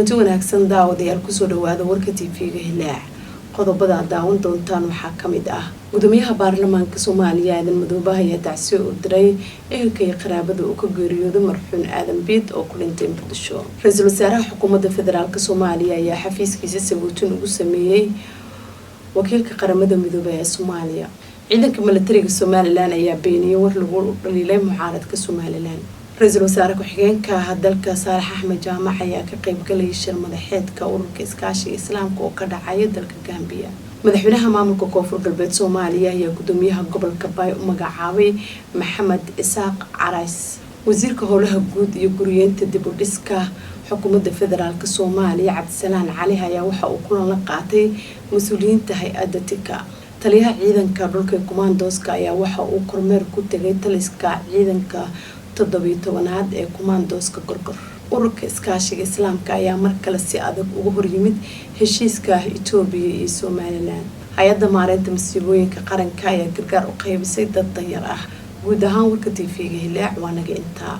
kulanti wanaagsan daawadayaal kusoo dhawaada warka TV-ga Hilaac qodobada daawan doontaan waxaa kamid ah gudoomiyaha baarlamaanka Soomaaliya Aadan Madoobe ayaa tacsiyo u diray ehelkay qaraabada uu ka geeriyooday marxuun Aadan Biid oo ku dhintay Muqdisho. Ra'iisul Wasaaraha Xukuumadda Federaalka Soomaaliya ayaa xafiiskiisa sabuutin ugu sameeyay wakiilka qaramada Midoobe ee Soomaaliya. ciidanka militariga Soomaaliland ayaa beeniyay war lagu dhaliilay mucaaradka Soomaaliland. رئيس الوزراء كحجينك هدلك صالح أحمد جامع يا كقيب قليش المدحيت كأورك إسكاشي إسلام كوكدا عيد دلك جنبية مدحونها مامك كوفر قلبت سوماليا يا قدوميها قبل كباي ومقعاوي محمد إساق عرايس وزير كهولها جود يقولين تدبر إسكا حكومة الفدرال كسوماليا عبد السلام عليها يا وحى وكل لقاتي مسؤولين تهي أدتك تليها عيدن كابلك كوماندوسكا يا وحى وكرمير كنت جيت لسكا عيدن ك toddobiyo-tobanaad ee kumaandooska gorgor ururka iskaashiga islaamka ayaa markale si adag ugu horyimid heshiiska Itoobiya iyo Soomaaliland. hay'adda maareynta masiibooyinka qaranka ayaa gargaar u qaybisay dad danyar ah. guud ahaan warka TV-ga Hilaac waa naga intaa.